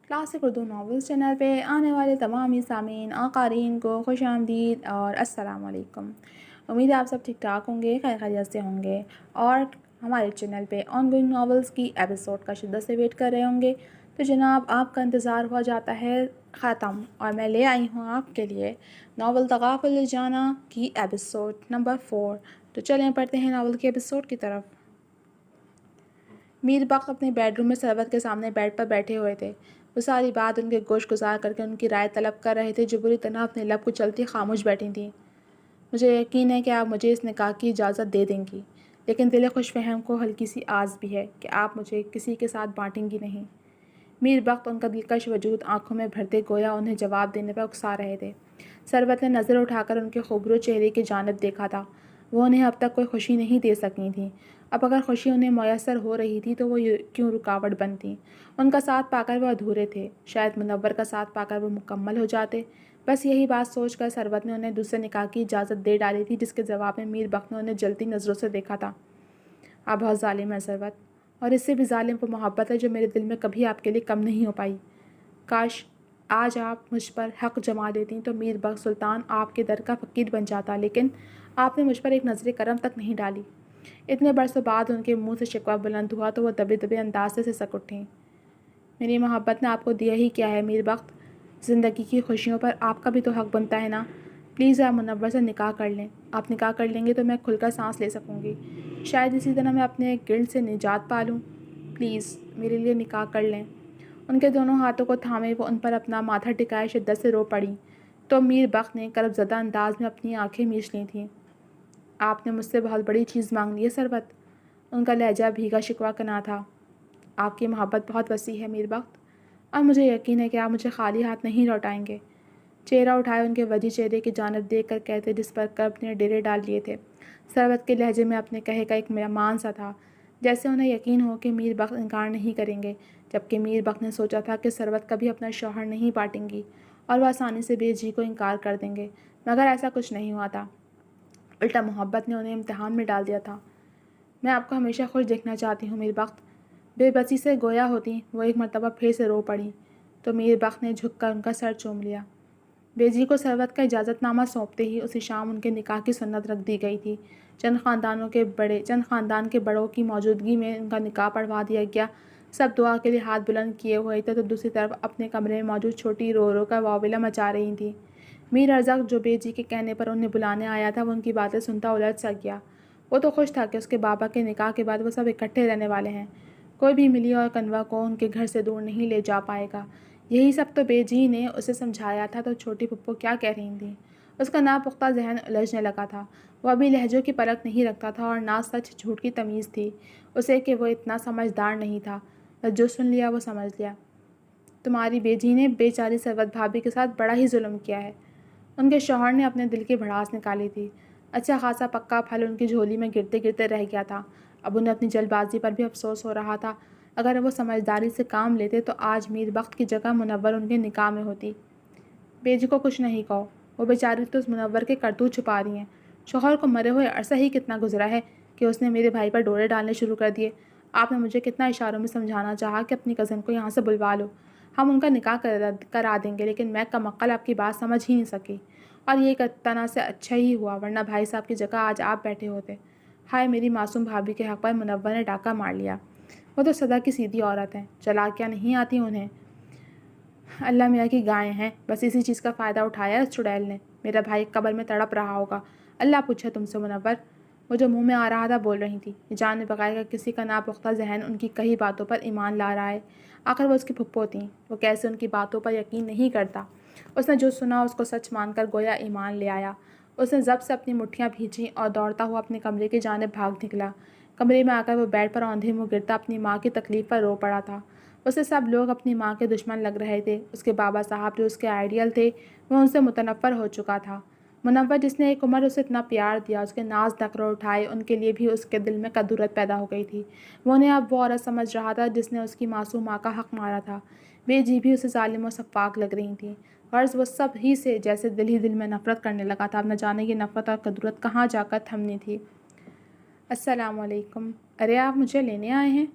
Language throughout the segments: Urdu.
کلاسک اردو ناولز چینل پہ آنے والے تمام ہی سامعین اور قارئین کو خوش آمدید اور السلام علیکم۔ امید ہے آپ سب ٹھیک ٹھاک ہوں گے، خیر خیریت سے ہوں گے اور ہمارے چینل پہ آن گوئنگ ناولز کی ایپیسوڈ کا شدت سے ویٹ کر رہے ہوں گے۔ تو جناب آپ کا انتظار ہو جاتا ہے ختم اور میں لے آئی ہوں آپ کے لیے ناول تغافل الجانہ کی ایپیسوڈ نمبر 4۔ تو چلیں پڑھتے ہیں ناول کی ایپیسوڈ کی طرف۔ میر بخت اپنے بیڈ روم میں سربت کے سامنے بیڈ پر بیٹھے ہوئے تھے۔ وہ ساری بات ان کے گوش گزار کر کے ان کی رائے طلب کر رہے تھے جو بری طرح اپنے لب کو چلتی خاموش بیٹھی تھیں۔ مجھے یقین ہے کہ آپ مجھے اس نکاح کی اجازت دے دیں گی، لیکن دل خوش فہم کو ہلکی سی آز بھی ہے کہ آپ مجھے کسی کے ساتھ بانٹیں گی نہیں۔ میر بخت ان کا دلکش وجود آنکھوں میں بھرتے گویا انہیں جواب دینے پر اکسا رہے تھے۔ سربت نے نظر اٹھا کر ان کے خوبرو چہرے کی جانب دیکھا تھا۔ وہ انہیں اب تک کوئی خوشی نہیں دے سکی تھیں، اب اگر خوشی انہیں میسر ہو رہی تھی تو وہ کیوں رکاوٹ بنتی؟ ان کا ساتھ پا کر وہ ادھورے تھے، شاید منور کا ساتھ پا کر وہ مکمل ہو جاتے۔ بس یہی بات سوچ کر سربت نے انہیں دوسرے نکاح کی اجازت دے ڈالی تھی، جس کے جواب میں میر بخت نے انہیں جلتی نظروں سے دیکھا تھا۔ آپ بہت ظالم ہیں سربت، اور اس سے بھی ظالم وہ محبت ہے جو میرے دل میں کبھی آپ کے لیے کم نہیں ہو پائی۔ کاش آج آپ مجھ پر حق جما دیتی تو میر بخت سلطان آپ کے در کا فقیر بن جاتا، لیکن آپ نے مجھ پر ایک نظر کرم تک نہیں ڈالی۔ اتنے برسوں بعد ان کے منہ سے شکوہ بلند ہوا تو وہ دبے دبے انداز سے سسک اٹھیں۔ میری محبت نے آپ کو دیا ہی کیا ہے میر بخت؟ زندگی کی خوشیوں پر آپ کا بھی تو حق بنتا ہے نا۔ پلیز آپ منور سے نکاح کر لیں۔ آپ نکاح کر لیں گے تو میں کھل کر سانس لے سکوں گی، شاید اسی طرح میں اپنے گرد سے نجات پا لوں۔ پلیز میرے لیے نکاح کر لیں۔ ان کے دونوں ہاتھوں کو تھامے وہ ان پر اپنا ماتھا ٹکائے شدت سے رو پڑیں تو میر بخت نے کرب زدہ انداز میں اپنی آنکھیں میچ لی تھیں۔ آپ نے مجھ سے بہت بڑی چیز مانگ لی ہے سربت۔ ان کا لہجہ بھیگا شکوہ کنا تھا۔ آپ کی محبت بہت وسیع ہے میر بخت، اور مجھے یقین ہے کہ آپ مجھے خالی ہاتھ نہیں لوٹائیں گے۔ چہرہ اٹھائے ان کے وجہ چہرے کی جانب دیکھ کر کہتے جس پر کرب نے ڈیرے ڈال لیے تھے۔ سربت کے لہجے میں اپنے کہے کا ایک مہمان سا تھا، جیسے انہیں یقین ہو کہ میر بخت انکار نہیں کریں گے، جبکہ میر بخت نے سوچا تھا کہ سربت کبھی اپنا شوہر نہیں بانٹیں گی اور وہ آسانی سے بے جی کو انکار کر دیں گے، مگر ایسا کچھ نہیں ہوا تھا۔ الٹا محبت نے انہیں امتحان میں ڈال دیا تھا۔ میں آپ کو ہمیشہ خوش دیکھنا چاہتی ہوں میر بخت۔ بے بسی سے گویا ہوتی وہ ایک مرتبہ پھر سے رو پڑیں تو میر بخت نے جھک کر ان کا سر چوم لیا۔ بے جی کو سربت کا اجازت نامہ سونپتے ہی اسی شام ان کے نکاح کی سنت رکھ دی گئی تھی۔ چند خاندان کے بڑوں کی موجودگی میں ان کا نکاح پڑھوا دیا گیا۔ سب دعا کے لیے ہاتھ بلند کیے ہوئے تھے تو دوسری طرف اپنے کمرے میں موجود چھوٹی رو رو کا واویلا مچا رہی تھیں۔ میر ارزق جو بے جی کے کہنے پر انہیں بلانے آیا تھا وہ ان کی باتیں سنتا الجھ سا گیا۔ وہ تو خوش تھا کہ اس کے بابا کے نکاح کے بعد وہ سب اکٹھے رہنے والے ہیں، کوئی بھی ملی اور کنوا کو ان کے گھر سے دور نہیں لے جا پائے گا۔ یہی سب تو بے جی نے اسے سمجھایا تھا تو چھوٹی پھپھو کیا کہہ رہی تھیں؟ اس کا ناپختہ ذہن الجھنے لگا تھا۔ وہ ابھی لہجوں کی پرکھ نہیں رکھتا تھا اور نہ سچ جھوٹ کی تمیز تھی اسے کہ وہ اتنا سمجھدار نہیں تھا، بس جو سن لیا وہ سمجھ لیا۔ تمہاری بے جی نے بیچاری سربت بھابھی کے ساتھ بڑا ہی ظلم کیا ہے۔ ان کے شوہر نے اپنے دل کی بھڑاس نکالی تھی۔ اچھا خاصا پکا پھل ان کی جھولی میں گرتے گرتے رہ گیا تھا۔ اب انہیں اپنی جلد بازی پر بھی افسوس ہو رہا تھا۔ اگر وہ سمجھداری سے کام لیتے تو آج میر بخت کی جگہ منور ان کے نکاح میں ہوتی۔ بے جی کو کچھ نہیں کہو، وہ بیچاری تو اس منور کے کرتوت چھپا رہی ہیں۔ شوہر کو مرے ہوئے عرصہ ہی کتنا گزرا ہے کہ اس نے میرے بھائی پر ڈورے ڈالنے شروع کر دیے۔ آپ نے مجھے کتنا اشاروں میں سمجھانا چاہا کہ اپنی کزن کو یہاں سے بلوا لو، ہم ان کا نکاح کرا دیں گے، لیکن میں کمعقل آپ کی بات سمجھ ہی نہیں سکی، اور یہ ایک طرح سے اچھا ہی ہوا، ورنہ بھائی صاحب کی جگہ آج آپ بیٹھے ہوتے۔ ہائے میری معصوم بھابھی کے حق پر منور نے ڈاکہ مار لیا۔ وہ تو سدا کی سیدھی عورت ہیں، چالاکیاں نہیں آتی انہیں۔ اللہ میاں کی گائیں ہیں، بس اسی چیز کا فائدہ اٹھایا اس چڑیل نے۔ میرا بھائی قبر میں تڑپ رہا ہوگا، اللہ پوچھے تم سے منور۔ وہ جو منہ میں آ رہا تھا بول رہی تھی، یہ جانے بغیر کہ کسی کا ناپختہ ذہن ان کی کہی باتوں پر ایمان لا رہا ہے۔ آخر وہ اس کی پھپھو تھیں، وہ کیسے ان کی باتوں پر یقین نہیں کرتا۔ اس نے جو سنا اس کو سچ مان کر گویا ایمان لے آیا۔ اس نے ضبط سے اپنی مٹھیاں بھینچیں اور دوڑتا ہوا اپنے کمرے کی جانب بھاگ نکلا۔ کمرے میں آ کر وہ بیڈ پر اوندھے منہ گرتا اپنی ماں کی تکلیف پر رو پڑا تھا۔ اسے سب لوگ اپنی ماں کے دشمن لگ رہے تھے۔ اس کے بابا صاحب جو اس کے آئیڈیل تھے وہ ان سے متنفر ہو چکا تھا۔ منور جس نے ایک عمر اسے اتنا پیار دیا، اس کے ناز نخرے اٹھائے، ان کے لیے بھی اس کے دل میں کدورت پیدا ہو گئی تھی۔ وہ انہیں اب وہ عورت سمجھ رہا تھا جس نے اس کی معصوم ماں کا حق مارا تھا۔ بے جی بھی اسے ظالم و سفاک لگ رہی تھیں، غرض وہ سب ہی سے جیسے دل ہی دل میں نفرت کرنے لگا تھا۔ اب نہ جانے یہ نفرت اور کدورت کہاں جا کر تھمنی تھی۔ السلام علیکم۔ ارے آپ مجھے لینے آئے ہیں؟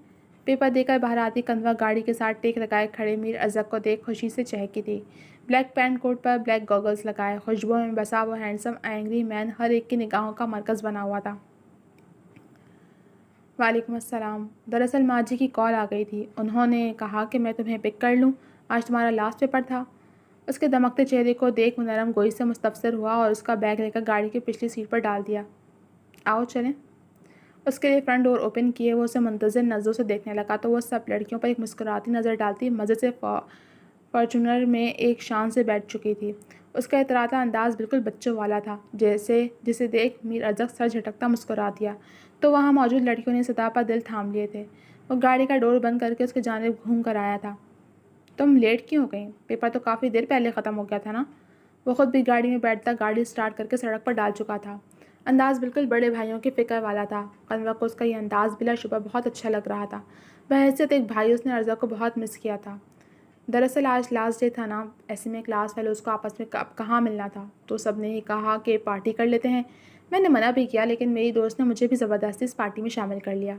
پیپر دے کر باہر آتی کنوا گاڑی کے ساتھ ٹیک لگائے کھڑے میر ارزق کو دیکھ خوشی سے چہکی تھی۔ بلیک پینٹ کوٹ پر بلیک گوگلز لگائے، خوشبو میں بسا وہ ہینڈسم اینگری مین ہر ایک کی نگاہوں کا مرکز بنا ہوا تھا۔ وعلیکم السلام۔ دراصل ماں جی کی کال آ گئی تھی، انہوں نے کہا کہ میں تمہیں پک کر لوں، آج تمہارا لاسٹ پیپر تھا۔ اس کے دمکتے چہرے کو دیکھ وہ نرم گوئی سے مستفسر ہوا اور اس کا بیگ لے کر گاڑی کی پچھلی سیٹ پر ڈال دیا۔ آؤ چلیں۔ اس کے لیے فرنٹ ڈور اوپن کیے وہ اسے منتظر نظروں سے دیکھنے لگا تو وہ سب لڑکیوں پر ایک مسکراتی نظر ڈالتی مزے سے فارچونر میں ایک شان سے بیٹھ چکی تھی۔ اس کا اتراتا انداز بالکل بچوں والا تھا، جسے دیکھ میر ارزق سر جھٹکتا مسکرا دیا تو وہاں موجود لڑکیوں نے صدا پر دل تھام لیے تھے۔ وہ گاڑی کا ڈور بند کر کے اس کی جانب گھوم کر آیا تھا۔ تم لیٹ کیوں ہو گئی؟ پیپر تو کافی دیر پہلے ختم ہو گیا تھا نا؟ وہ خود بھی گاڑی میں بیٹھتا گاڑی سٹارٹ کر کے سڑک پر ڈال چکا تھا۔ انداز بالکل بڑے بھائیوں کی فکر والا تھا۔ قنوہ کو اس کا یہ انداز بلا شبہ بہت اچھا لگ رہا تھا۔ بحیثیت ایک بھائی اس نے ارزق کو بہت مس کیا تھا۔ دراصل آج لاسٹ ڈے تھا نا، ایسے میں کلاس فیلوز کو آپس میں اب کہاں ملنا تھا، تو سب نے ہی کہا کہ پارٹی کر لیتے ہیں۔ میں نے منع بھی کیا لیکن میری دوست نے مجھے بھی زبردستی اس پارٹی میں شامل کر لیا۔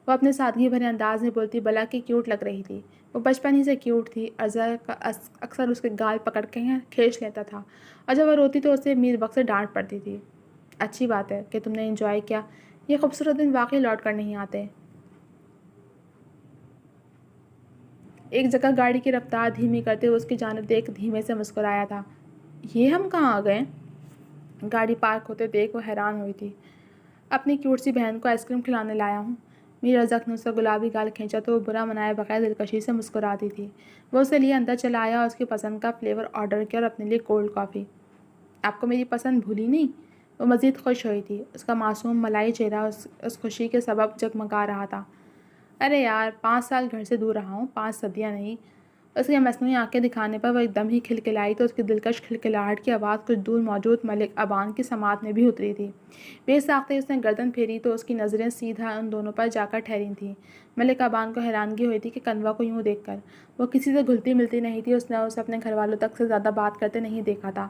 وہ اپنے سادگی بھرے انداز میں بولتی بلا کہ کیوٹ لگ رہی تھی۔ وہ بچپن ہی سے کیوٹ تھی۔ ارزق اکثر اس کے گال پکڑ کے کھینچ لیتا تھا اور جب وہ روتی تو اسے میر وقت سے ڈانٹ پڑتی تھی۔ اچھی بات ہے کہ تم نے انجوائے کیا، یہ خوبصورت دن واقعی لوٹ کر نہیں آتے۔ ایک جگہ گاڑی کی رفتار دھیمی کرتے ہوئے اس کی جانب دیکھ دھیمے سے مسکرایا تھا۔ یہ ہم کہاں آ گئے؟ گاڑی پارک ہوتے دیکھ وہ حیران ہوئی تھی۔ اپنی کیوٹ سی بہن کو آئس کریم کھلانے لایا ہوں۔ میر ارزق نے اس کا گلابی گال کھینچا تو وہ برا منائے بغیر دلکشی سے مسکراتی تھی۔ وہ اسے لیے اندر چلا آیا اور اس کی پسند کا فلیور آرڈر کیا اور اپنے لیے کولڈ کافی۔ آپ کو میری پسند بھولی نہیں؟ وہ مزید خوش ہوئی تھی۔ اس کا معصوم ملائی چہرہ اس خوشی کے سبب جگمگا رہا تھا۔ ارے یار، 5 سال گھر سے دور رہا ہوں، 5 صدیاں نہیں۔ اس کے مصنوعی آنکھیں دکھانے پر وہ ایک دم ہی کھلکھلائی تو اس کی دلکش کھلکھلاہٹ کی آواز کچھ دور موجود ملک ابان کی سماعت میں بھی اتری تھی۔ بے ساختہ اس نے گردن پھیری تو اس کی نظریں سیدھا ان دونوں پر جا کر ٹھہری تھیں۔ ملک ابان کو حیرانگی ہوئی تھی کہ کنوا کو یوں دیکھ کر۔ وہ کسی سے گھلتی ملتی نہیں تھی، اس نے اسے اپنے گھر والوں تک سے زیادہ بات کرتے نہیں دیکھا تھا،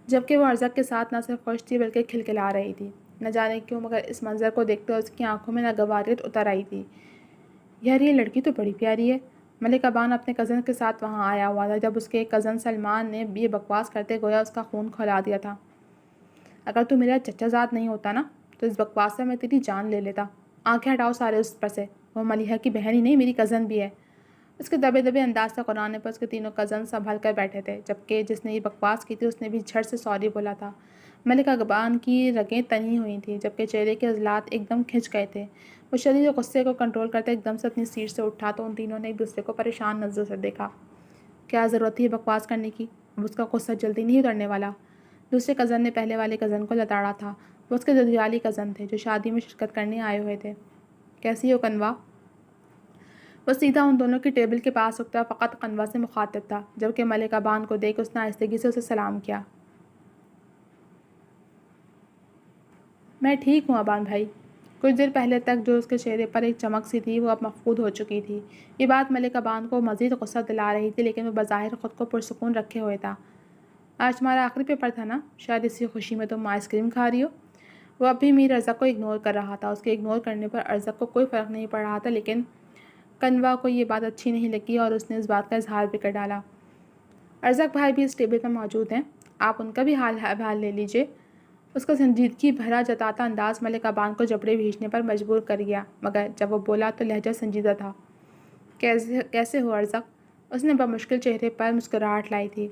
جبکہ وہ ارزق کے ساتھ نہ صرف خوش تھی بلکہ کھلکھلا رہی تھی۔ نہ جانے کیوں مگر اس منظر کو دیکھتے اس کی آنکھوں میں ناگواریت اتر آئی تھی۔ یار یہ لڑکی تو بڑی پیاری ہے۔ ملک ابان اپنے کزن کے ساتھ وہاں آیا ہوا تھا جب اس کے کزن سلمان نے یہ بکواس کرتے گویا اس کا خون کھولا دیا تھا۔ اگر تو میرا چچا زاد نہیں ہوتا نا تو اس بکواس سے میں تیری جان لے لیتا۔ آنکھیں ہٹاؤ سارے اس پر سے، وہ ملیحہ کی بہن ہی نہیں میری کزن بھی ہے۔ اس کے دبے دبے انداز سے قرآن پر اس کے تینوں کزن سنبھل کر بیٹھے تھے، جبکہ جس نے یہ بکواس کی تھی اس نے بھی جھٹ سے سوری بولا تھا۔ ملک ابان کی رگیں تنی ہوئی تھیں جبکہ چہرے کے عضلات ایک دم کھنچ گئے تھے۔ وہ شدید غصے کو کنٹرول کرتے ایک دم سے اپنی سیٹ سے اٹھا تو ان تینوں نے ایک دوسرے کو پریشان نظروں سے دیکھا۔ کیا ضرورت تھی بکواس کرنے کی؟ اب اس کا غصہ جلدی نہیں اترنے والا۔ دوسرے کزن نے پہلے والے کزن کو لتاڑا تھا۔ وہ اس کے ددیالی کزن تھے جو شادی میں شرکت کرنے آئے ہوئے تھے۔ کیسی ہو کنوا؟ وہ سیدھا ان دونوں کی ٹیبل کے پاس رکتا فقط کنوا سے مخاطب تھا، جبکہ ملک ابان کو دیکھ اس نے آہستگی سے اسے سلام کیا۔ میں ٹھیک ہوں ابان بھائی۔ کچھ دیر پہلے تک جو اس کے چہرے پر ایک چمک سی تھی وہ اب مفقود ہو چکی تھی۔ یہ بات ملک ابان کو مزید غصہ دلا رہی تھی لیکن وہ بظاہر خود کو پرسکون رکھے ہوئے تھا۔ آج تمہارا آخری پیپر تھا نا، شاید اسی خوشی میں تم آئس کریم کھا رہی ہو۔ وہ اب بھی میر ارزق کو اگنور کر رہا تھا۔ اس کے اگنور کرنے پر ارزق کو کوئی فرق نہیں پڑ رہا تھا لیکن کنوا کو یہ بات اچھی نہیں لگی اور اس نے اس بات کا اظہار بھی کر ڈالا۔ ارزق بھائی بھی اس ٹیبل پر موجود ہیں، آپ ان کا بھی حال لے لیجیے۔ اس کا سنجیدگی بھرا جتاتا انداز ملک ابان کو جبڑے بھیجنے پر مجبور کر گیا، مگر جب وہ بولا تو لہجہ سنجیدہ تھا۔ کیسے ہو ارزق؟ اس نے بمشکل چہرے پر مسکراہٹ لائی تھی۔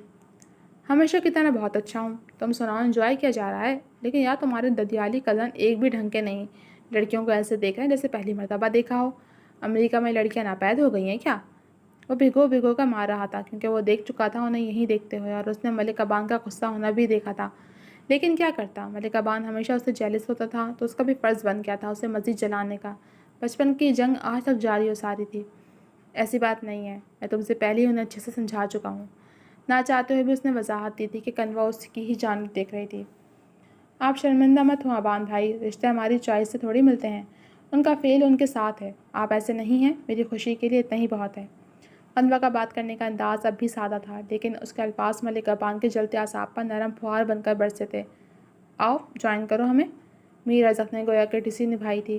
ہمیشہ کی طرح بہت اچھا ہوں، تم سناؤ انجوائے کیا جا رہا ہے؟ لیکن یار تمہارے ددیالی کزن ایک بھی ڈھنگ کے نہیں، لڑکیوں کو ایسے دیکھ رہے ہیں جیسے پہلی مرتبہ دیکھا ہو۔ امریکہ میں لڑکیاں ناپید ہو گئی ہیں کیا؟ وہ بھگو کر مار رہا تھا کیونکہ وہ دیکھ چکا تھا انہیں یہیں دیکھتے ہوئے اور اس نے ملک ابان کا غصہ ہونا بھی دیکھا تھا۔ لیکن کیا کرتا، ملک ابان ہمیشہ اس سے جیلس ہوتا تھا تو اس کا بھی فرض بن گیا تھا اسے مزید جلانے کا۔ بچپن کی جنگ آج تک جاری و ساری تھی۔ ایسی بات نہیں ہے، میں تم سے پہلے ہی انہیں اچھے سے سمجھا چکا ہوں۔ نہ چاہتے ہوئے بھی اس نے وضاحت دی تھی کہ کنوا اس کی ہی جانب دیکھ رہی تھی۔ آپ شرمندہ مت ہوں ابان بھائی، رشتے ہماری چوائس سے تھوڑی ملتے ہیں، ان کا فیل ان کے ساتھ ہے، آپ ایسے نہیں ہیں، میری خوشی کے لیے اتنا ہی بہت ہے۔ کنوا کا بات کرنے کا انداز اب بھی سادہ تھا لیکن اس کے الفاظ ملک ابان کے جلتے اعصاب پر نرم پھوار بن کر برسے تھے۔ آؤ جوائن کرو ہمیں، میر ارزق نے گویا کرٹسی نبھائی تھی۔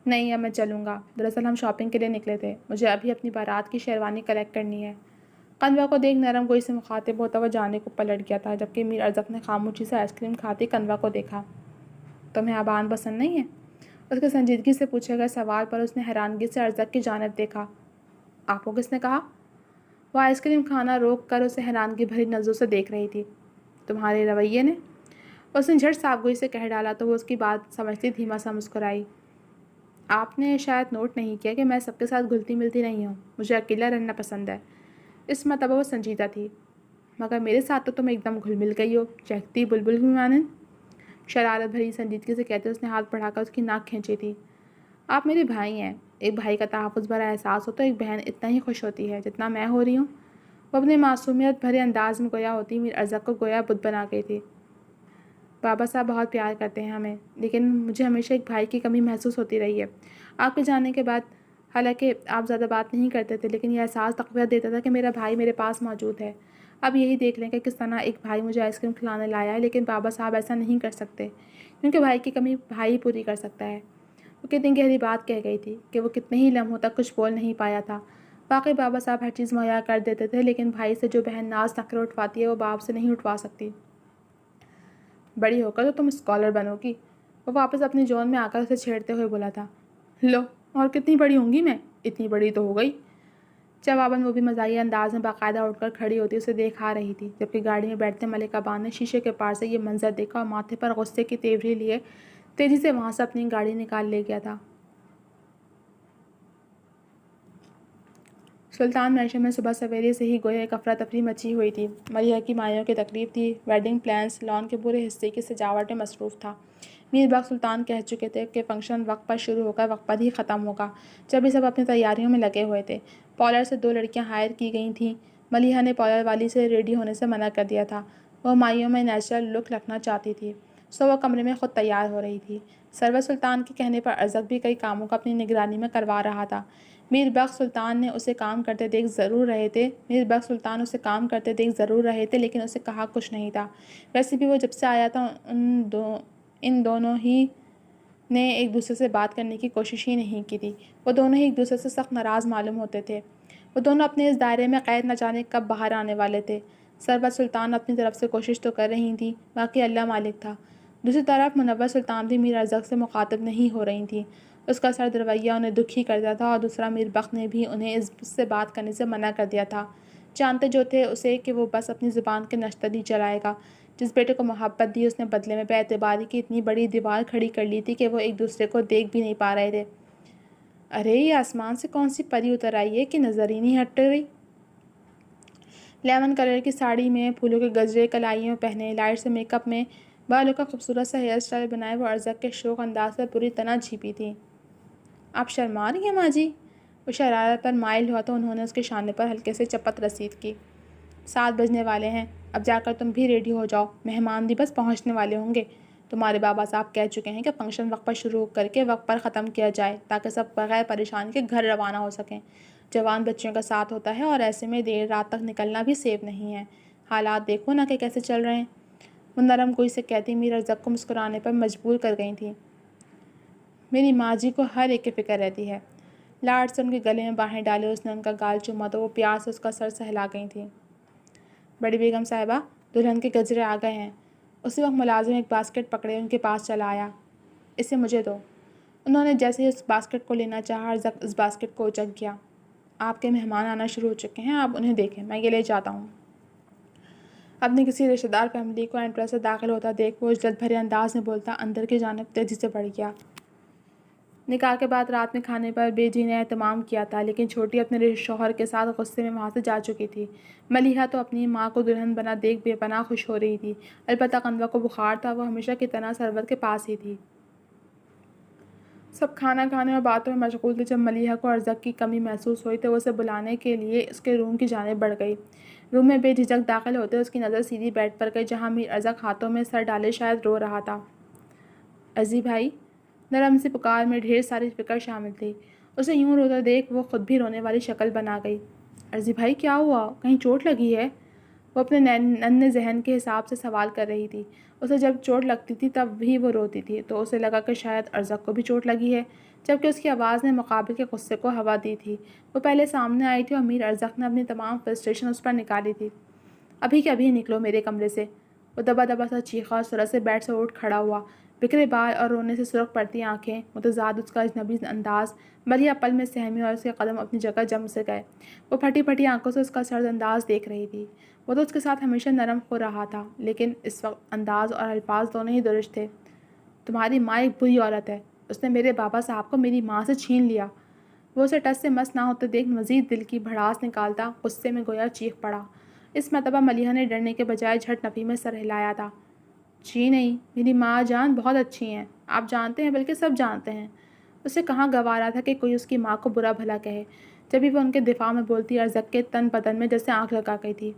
نہیں اب میں چلوں گا، دراصل ہم شاپنگ کے لیے نکلے تھے، مجھے ابھی اپنی بارات کی شیروانی کلیکٹ کرنی ہے۔ قنوہ کو دیکھ نرم گوئی سے مخاطب ہوتا وہ جانے کو پلٹ گیا تھا، جبکہ میر ارزق نے خاموشی سے آئس کریم کھاتی قنوہ کو دیکھا۔ تمہیں آبان پسند نہیں ہے؟ اس کے سنجیدگی سے پوچھے گئے سوال پر اس نے حیرانگی سے ارزق کی جانب دیکھا۔ آپ کو کس نے کہا؟ وہ آئس کریم کھانا روک کر اسے حیرانگی بھری نظروں سے دیکھ رہی تھی۔ تمہارے رویے نے؟ اس نے جھٹ صاف گوئی سے کہہ ڈالا تو وہ اس کی بات سمجھتی دھیما سا مسکرائی۔ آپ نے شاید نوٹ نہیں کیا کہ میں سب کے ساتھ گھلتی ملتی نہیں ہوں، مجھے اکیلا رہنا پسند ہے۔ اس مرتبہ وہ سنجیدہ تھی۔ مگر میرے ساتھ تو تم ایک دم گھل مل گئی ہو، چہکتی بلبل کی مانند، شرارت بھری سنجیدگی سے کہتے اس نے ہاتھ بڑھا کر اس کی ناک کھینچی تھی۔ آپ میرے بھائی ہیں، ایک بھائی کا تحفظ بھرا احساس ہو تو ایک بہن اتنا ہی خوش ہوتی ہے جتنا میں ہو رہی ہوں۔ وہ اپنے معصومیت بھرے انداز میں گویا ہوتی میر ارزق کو گویا بت بنا گئی تھی۔ بابا صاحب بہت پیار کرتے ہیں ہمیں، لیکن مجھے ہمیشہ ایک بھائی کی کمی محسوس ہوتی رہی ہے۔ آپ کے جانے کے بعد حالانکہ آپ زیادہ بات نہیں کرتے تھے، لیکن یہ احساس تقویت دیتا تھا کہ میرا بھائی میرے پاس موجود ہے۔ اب یہی دیکھ لیں کہ کس طرح ایک بھائی مجھے آئس کریم کھلانے لایا ہے، لیکن بابا صاحب ایسا نہیں کر سکتے، کیونکہ بھائی کی کمی بھائی پوری کر سکتا ہے۔ وہ کتنی گہری بات کہہ گئی تھی کہ وہ کتنے ہی لمحوں تک کچھ بول نہیں پایا تھا۔ واقعی بابا صاحب ہر چیز مہیا کر دیتے تھے، لیکن بھائی سے جو بہن ناز نخرے اٹھواتی ہے وہ باپ سے نہیں اٹھوا سکتی۔ بڑی ہو کر تو تم اسکالر بنو گی، وہ واپس اپنی جون میں آ کر اسے چھیڑتے ہوئے بولا تھا۔ لو، اور کتنی بڑی ہوں گی میں؟ اتنی بڑی تو ہو گئی۔ جواباً وہ بھی مزاحیہ انداز میں باقاعدہ اٹھ کر کھڑی ہوتی اسے دیکھ آ رہی تھی، جبکہ گاڑی میں بیٹھتے ملکہ بانو نے شیشے کے پار سے یہ منظر دیکھا اور ماتھے پر غصے کی تیوری لیے تیزی سے وہاں سے اپنی گاڑی نکال لے گیا تھا۔ سلطان مینشن میں صبح سویرے سے ہی گویا ایک افراتفری مچی ہوئی تھی۔ ملیحہ کی مائیوں کی تقریب تھی، ویڈنگ پلانز، لان کے پورے حصے کی سجاوٹ میں مصروف تھا۔ میر بخش سلطان کہہ چکے تھے کہ فنکشن وقت پر شروع ہو کر وقت پر ہی ختم ہوگا، جب یہ سب اپنی تیاریوں میں لگے ہوئے تھے۔ پارلر سے 2 لڑکیاں ہائر کی گئی تھیں۔ ملیحہ نے پارلر والی سے ریڈی ہونے سے منع کر دیا تھا، وہ مائیوں میں نیچرل لک رکھنا چاہتی تھی، سو وہ کمرے میں خود تیار ہو رہی تھی۔ سرور سلطان کے کہنے پر ارزق بھی کئی کاموں کو اپنی نگرانی میں کروا رہا تھا۔ میر بخش سلطان اسے کام کرتے دیکھ ضرور رہے تھے لیکن اسے کہا کچھ نہیں تھا۔ ویسے بھی وہ جب سے آیا تھا ان دونوں ہی نے ایک دوسرے سے بات کرنے کی کوشش ہی نہیں کی تھی۔ وہ دونوں ہی ایک دوسرے سے سخت ناراض معلوم ہوتے تھے۔ وہ دونوں اپنے اس دائرے میں قید نہ جانے کب باہر آنے والے تھے۔ سرور سلطان اپنی طرف سے کوشش تو کر رہی تھیں، باقی اللہ مالک تھا۔ دوسری طرف منور سلطان بھی میر ارزق سے مخاطب نہیں ہو رہی تھیں۔ اس کا سرد رویہ انہیں دکھی کرتا تھا، اور دوسرا میر بخش نے بھی انہیں اس سے بات کرنے سے منع کر دیا تھا۔ جانتے جو تھے اسے کہ وہ بس اپنی زبان کے نشتر ہی چلائے گا۔ جس بیٹے کو محبت دی اس نے بدلے میں بے اعتباری کی اتنی بڑی دیوار کھڑی کر لی تھی کہ وہ ایک دوسرے کو دیکھ بھی نہیں پا رہے تھے۔ ارے یہ آسمان سے کون سی پری اتر آئی ہے کہ نظر ہی نہیں ہٹ رہی۔ لیمن کلر کی ساڑی میں پھولوں کے گجرے کلائیوں پہنے، لائٹ سے میک اپ میں، بالوں کا خوبصورت سا ہیئر اسٹائل بنائے وہ ارزق کے شوق انداز سے پوری طرح جھیپی تھی۔ آپ شرما رہی ہیں ماں جی؟ وہ شرارت پر مائل ہوا تو انہوں نے اس کے شانے پر ہلکے سے چپت رسید کی۔ 7 بجنے والے ہیں، اب جا کر تم بھی ریڈی ہو جاؤ، مہمان بھی بس پہنچنے والے ہوں گے۔ تمہارے بابا صاحب کہہ چکے ہیں کہ فنکشن وقت پر شروع کر کے وقت پر ختم کیا جائے تاکہ سب بغیر پریشانی کے گھر روانہ ہو سکیں۔ جوان بچیوں کا ساتھ ہوتا ہے اور ایسے میں دیر رات تک نکلنا بھی سیف نہیں ہے۔ حالات دیکھو نا کہ کیسے چل رہے ہیں۔ وہ نرم گوئی سے کہتی میر ارزق کو مسکرانے پر مجبور کر گئی تھیں۔ میری ماں جی کو ہر ایک کی فکر رہتی ہے۔ لاڈ سے ان کے گلے میں باہیں ڈالے اس نے ان کا گال چوما تو وہ پیار سے اس کا سر سہلا گئی تھیں۔ بڑی بیگم صاحبہ، دلہن کے گجرے آ گئے ہیں۔ اسی وقت ملازم ایک باسکٹ پکڑے ان کے پاس چلا آیا۔ اسے مجھے دو۔ انہوں نے جیسے ہی اس باسکٹ کو لینا چاہا، ارزق اس باسکٹ کو اچک گیا۔ آپ کے مہمان آنا شروع ہو چکے ہیں، آپ انہیں دیکھیں، میں یہ لے جاتا ہوں۔ اپنے کسی رشتہ دار فیملی کو انٹرس سے داخل ہوتا دیکھ وہ اجلت بھرے انداز میں بولتا اندر کی جانب تیزی سے بڑھ گیا۔ نکاح کے بعد رات میں کھانے پر بے جی نے اہتمام کیا تھا، لیکن چھوٹی اپنے شوہر کے ساتھ غصے میں وہاں سے جا چکی تھی۔ ملیحہ تو اپنی ماں کو دلہن بنا دیکھ بے پناہ خوش ہو رہی تھی۔ البتہ قنوہ کو بخار تھا، وہ ہمیشہ کی طرح سرور کے پاس ہی تھی۔ سب کھانا کھانے اور باتوں میں مشغول تھے جب ملیحہ کو ارزق کی کمی محسوس ہوئی تو وہ اسے بلانے کے لیے اس کے روم کی جانب بڑھ گئی۔ روم میں بے جھجک داخل ہوتے اس کی نظر سیدھی بیڈ پر گئی جہاں میر ارزق ہاتھوں میں سر ڈالے شاید رو رہا تھا۔ عزیز بھائی، نرم سی پکار میں ڈھیر ساری فکر شامل تھی۔ اسے یوں روتا دیکھ وہ خود بھی رونے والی شکل بنا گئی۔ عزیز بھائی کیا ہوا؟ کہیں چوٹ لگی ہے؟ وہ اپنے ننھے ذہن کے حساب سے سوال کر رہی تھی۔ اسے جب چوٹ لگتی تھی تب بھی وہ روتی تھی، تو اسے لگا کہ شاید ارزق کو بھی چوٹ لگی ہے۔ جبکہ اس کی آواز نے مقابل کے غصے کو ہوا دی تھی۔ وہ پہلے سامنے آئی تھی اور میر ارزق نے اپنی تمام فرسٹریشن اس پر نکالی تھی۔ ابھی کے ابھی نکلو میرے کمرے سے۔ وہ دبا دبا سا چیخا اور سرعت سے بیڈ سے اٹھ کھڑا ہوا، بکھرے بال اور رونے سے سرخ پڑتی آنکھیں، متضاد اس کا اجنبی انداز۔ ملیحہ پل میں سہمی اور اس کے قدم اپنی جگہ جم سے گئے۔ وہ پھٹی پھٹی آنکھوں سے اس کا سرد انداز دیکھ رہی تھی۔ وہ تو اس کے ساتھ ہمیشہ نرم ہو رہا تھا، لیکن اس وقت انداز اور الفاظ دونوں ہی درست تھے۔ تمہاری ماں ایک بری عورت ہے۔ اس نے میرے بابا صاحب کو میری ماں سے چھین لیا۔ وہ اسے ٹس سے مس نہ ہوتے دیکھ مزید دل کی بھڑاس نکالتا غصے میں گویا چیخ پڑا۔ اس مرتبہ ملیحہ نے ڈرنے کے بجائے جھٹ نفی میں سر ہلایا تھا۔ جی نہیں، میری ماں جان بہت اچھی ہیں، آپ جانتے ہیں، بلکہ سب جانتے ہیں۔ اسے کہاں گوارا تھا کہ کوئی اس کی ماں کو برا بھلا کہے، جبھی وہ ان کے دفاع میں بولتی ارزق کے تن بدن میں جیسے آنکھ لگا گئی تھی۔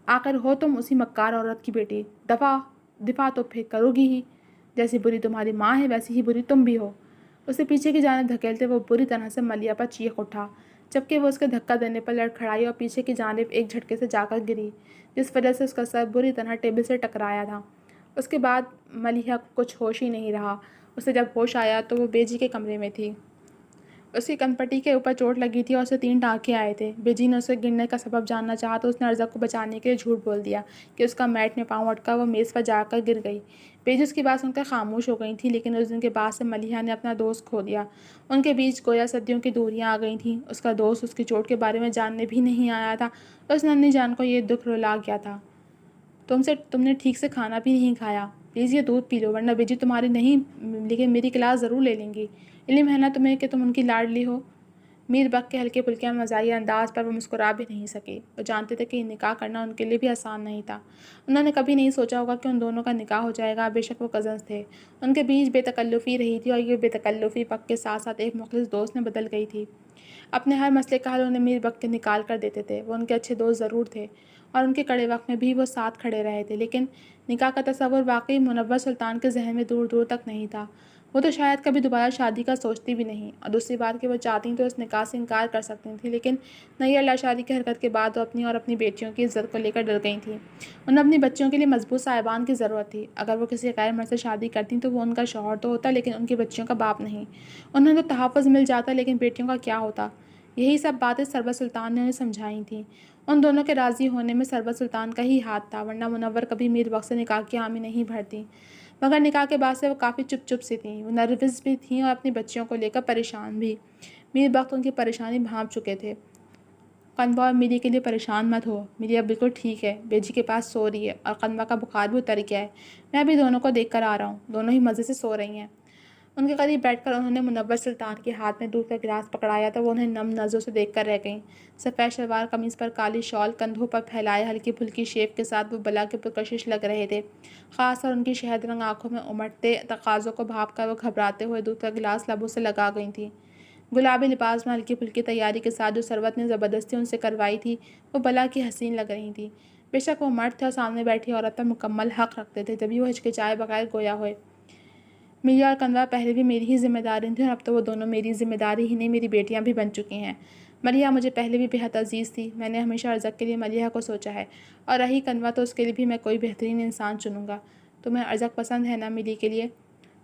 آخر ہو تم اسی مکار عورت کی بیٹی، دفاع تو پھر کرو گی ہی۔ جیسی بری تمہاری ماں ہے ویسی ہی بری تم بھی ہو۔ اسے پیچھے کی جانب دھکیلتے وہ بری طرح سے ملیحہ پر چیخ اٹھا، جبکہ وہ اس کے دھکا دینے پر لڑکھڑائی اور پیچھے کی جانب ایک جھٹکے سے جا کر گری، جس وجہ سے اس کا سر بری طرح ٹیبل سے ٹکرایا تھا۔ اس کے بعد ملیحہ کو کچھ ہوش ہی نہیں رہا۔ اسے جب ہوش آیا تو وہ بیجی کے کمرے میں تھی۔ اس کی کنپٹی کے اوپر چوٹ لگی تھی اور اسے 3 ٹانکے آئے تھے۔ بیجی نے اسے گرنے کا سبب جاننا چاہا تو اس نے ارزق کو بچانے کے لیے جھوٹ بول دیا کہ اس کا میٹ میں پاؤں اٹکا، وہ میز پر جا کر گر گئی۔ بیجی اس کی بات سن کر خاموش ہو گئی تھی، لیکن اس دن کے بعد سے ملیحہ نے اپنا دوست کھو دیا۔ ان کے بیچ گویا صدیوں کی دوریاں آ گئی تھیں۔ اس کا دوست اس کی چوٹ کے بارے میں جاننے بھی نہیں آیا تھا۔ اس ننھی جان کو یہ دکھ رلا گیا تھا۔ تم نے ٹھیک سے کھانا بھی نہیں کھایا، پلیز یہ دودھ پی لو، ورنہ بیجی تمہاری نہیں لیکن میری کلاس ضرور لے لیں گی۔ علم ہے نا تمہیں کہ تم ان کی لاڈلی ہو؟ میر بک کے ہلکے پھلکے مزاحیہ انداز پر وہ مسکرا بھی نہیں سکی۔ وہ جانتے تھے کہ نکاح کرنا ان کے لیے بھی آسان نہیں تھا۔ انہوں نے کبھی نہیں سوچا ہوگا کہ ان دونوں کا نکاح ہو جائے گا۔ بے شک وہ کزنز تھے، ان کے بیچ بے تکلفی رہی تھی، اور یہ بے تکلفی بک کے ساتھ ساتھ ایک مخلص دوست میں بدل گئی تھی۔ اپنے ہر مسئلے کا حل انہیں میر بک کے نکال کر دیتے تھے۔ وہ ان کے اچھے دوست ضرور تھے، اور ان کے کڑے وقت میں بھی وہ ساتھ کھڑے رہے تھے، لیکن نکاح کا تصور واقعی منور سلطان کے ذہن میں دور دور تک نہیں تھا۔ وہ تو شاید کبھی دوبارہ شادی کا سوچتی بھی نہیں، اور دوسری بات کہ وہ چاہتی تو اس نکاح سے انکار کر سکتی تھیں، لیکن نئی اللہ شادی کی حرکت کے بعد وہ اپنی اور اپنی بیٹیوں کی عزت کو لے کر ڈر گئی تھیں۔ انہیں اپنی بچیوں کے لیے مضبوط صاحبان کی ضرورت تھی۔ اگر وہ کسی غیر مرد سے شادی کرتی تو وہ ان کا شوہر تو ہوتا، لیکن ان کی بچیوں کا باپ نہیں۔ انہیں تو تحفظ مل جاتا، لیکن بیٹیوں کا کیا ہوتا؟ یہی سب باتیں سربت سلطان نے انہیں سمجھائی تھیں۔ ان دونوں کے راضی ہونے میں سربت سلطان کا ہی ہاتھ تھا، ورنہ منور کبھی میر بخش سے نکاح کی حامی نہیں بھرتی۔ مگر نکاح کے بعد سے وہ کافی چپ چپ سی تھیں۔ وہ نروس بھی تھیں اور اپنی بچیوں کو لے کر پریشان بھی۔ میر بخش ان کی پریشانی بھانپ چکے تھے۔ قنوہ اور میری کے لیے پریشان مت ہو، میری اب بالکل ٹھیک ہے، بیجی کے پاس سو رہی ہے، اور قنوہ کا بخار بھی اتر گیا ہے۔ میں بھی دونوں کو دیکھ کر آ رہا ہوں، دونوں ہی مزے سے سو رہی ہیں۔ ان کے قریب بیٹھ کر انہوں نے منور سلطان کے ہاتھ میں دودھ کا گلاس پکڑایا تو وہ انہیں نم نظروں سے دیکھ کر رہ گئیں۔ سفید شلوار قمیص پر کالی شال کندھوں پر پھیلائے ہلکی پھلکی شیپ کے ساتھ وہ بلا کے پرکشش لگ رہے تھے۔ خاص طور ان کی شہد رنگ آنکھوں میں امٹتے تقاضوں کو بھانپ کر وہ گھبراتے ہوئے دودھ کا گلاس لبوں سے لگا گئی تھیں۔ گلابی لباس میں ہلکی پھلکی تیاری کے ساتھ جو سربت نے زبردستی ان سے کروائی تھی، وہ بلا کی حسین لگ رہی تھی۔ بے شک وہ مرد تھے اور سامنے بیٹھی عورت پر مکمل حق رکھتے تھے، جبھی وہ ہچکچائے بغیر گویا ہوئے۔ ملیحہ اور قنوہ پہلے بھی میری ہی ذمہ داری تھیں، اور اب تو وہ دونوں میری ذمہ داری ہی نہیں، میری بیٹیاں بھی بن چکی ہیں۔ ملیحہ مجھے پہلے بھی بہت عزیز تھی، میں نے ہمیشہ ارزق کے لیے ملیحہ کو سوچا ہے، اور رہی قنوہ تو اس کے لیے بھی میں کوئی بہترین انسان چنوں گا۔ تمہیں ارزق پسند ہے نا ملی کے لیے؟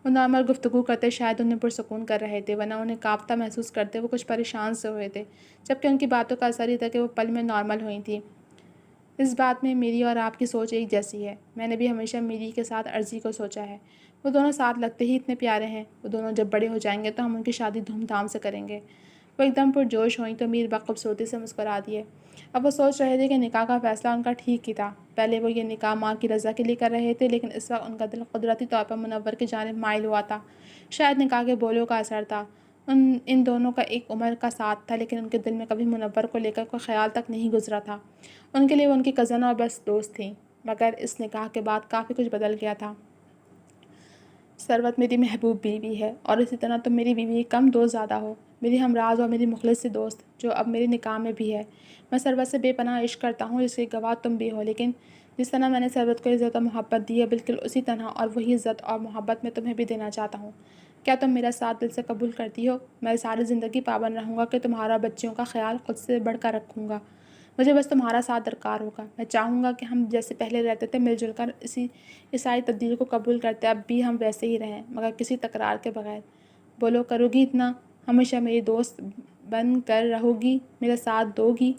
وہ نارمل گفتگو کرتے شاید انہیں پرسکون کر رہے تھے، ورنہ انہیں کانپتا محسوس کرتے وہ کچھ پریشان سے ہوئے تھے، جبکہ ان کی باتوں کا اثر ہی تھا کہ وہ پل میں نارمل ہوئی تھیں۔ اس بات میں میری اور آپ کی سوچ ایک جیسی ہے، میں نے بھی ہمیشہ میری کے ساتھ ارضی کو سوچا ہے۔ وہ دونوں ساتھ لگتے ہی اتنے پیارے ہیں، وہ دونوں جب بڑے ہو جائیں گے تو ہم ان کی شادی دھوم دھام سے کریں گے۔ وہ ایک دم پرجوش ہوئیں تو میر بک خوبصورتی سے مسکرا دیے۔ اب وہ سوچ رہے تھے کہ نکاح کا فیصلہ ان کا ٹھیک ہی تھا۔ پہلے وہ یہ نکاح ماں کی رضا کے لیے کر رہے تھے، لیکن اس وقت ان کا دل قدرتی طور پر منور کی جانب مائل ہوا تھا۔ شاید نکاح کے بولوں کا اثر تھا۔ ان دونوں کا ایک عمر کا ساتھ تھا، لیکن ان کے دل میں کبھی منور کو لے کر کوئی خیال تک نہیں گزرا تھا۔ ان کے لیے وہ ان کی کزن اور بس دوست تھیں، مگر اس نکاح کے بعد کافی کچھ بدل گیا تھا۔ سربت میری محبوب بیوی ہے، اور اسی طرح تم میری بیوی کم دوست زیادہ ہو، میری ہمراز اور میری مخلص سی دوست، جو اب میرے نکاح میں بھی ہے۔ میں سربت سے بے پناہ عشق کرتا ہوں، جس کی گواہ تم بھی ہو، لیکن جس طرح میں نے سربت کو عزت اور محبت دی ہے، بالکل اسی طرح اور وہی عزت اور محبت میں تمہیں بھی دینا چاہتا ہوں۔ کیا تم میرا ساتھ دل سے قبول کرتی ہو؟ میں ساری زندگی پابند رہوں گا کہ تمہارا بچیوں کا خیال خود سے بڑھ کر رکھوں گا۔ مجھے بس تمہارا ساتھ درکار ہوگا۔ میں چاہوں گا کہ ہم جیسے پہلے رہتے تھے مل جل کر اس ساری تبدیلی کو قبول کرتے اب بھی ہم ویسے ہی رہیں، مگر کسی تکرار کے بغیر۔ بولو کرو گی اتنا؟ ہمیشہ میری دوست بن کر رہو گی؟ میرا ساتھ دو گی؟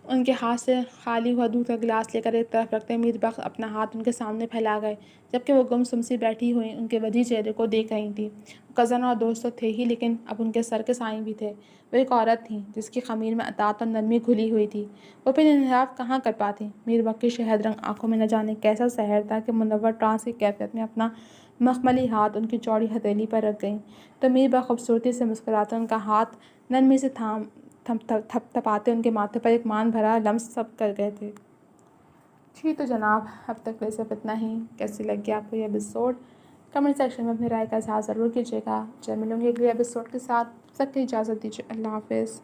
ان کے ہاتھ سے خالی ہوا دودھ کا گلاس لے کر ایک طرف رکھتے میر بخش اپنا ہاتھ ان کے سامنے پھیلا گئے، جبکہ وہ گم سی بیٹھی ہوئی ان کے وجیح چہرے کو دیکھ رہی تھیں۔ کزن اور دوست تو تھے ہی، لیکن اب ان کے سر کے سائیں بھی تھے۔ وہ ایک عورت تھیں جس کی خمیر میں اطاعت اور نرمی گھلی ہوئی تھی۔ وہ پھر انحراف کہاں کر پاتی؟ میر بخش کی شہد رنگ آنکھوں میں نہ جانے کیسا سحر تھا کہ منور ٹرانس کی کیفیت میں اپنا مخملی ہاتھ ان کی چوڑی ہتھیلی پر رکھ گئیں تو میر بخش خوبصورتی سے مسکراتے ان کا ہاتھ نرمی سے تھپاتے ان کے ماتھے پر ایک مان بھرا لمس سب کر گئے تھے۔ جی تو جناب، اب تک کے صرف اتنا ہی۔ کیسی لگی آپ کو یہ ایپیسوڈ؟ کمنٹ سیکشن میں اپنی رائے کا اظہار ضرور کیجیے گا۔ چل ملوں گی اگلے ایپیسوڈ کے ساتھ، تب تک کی اجازت دیجیے۔ اللہ حافظ۔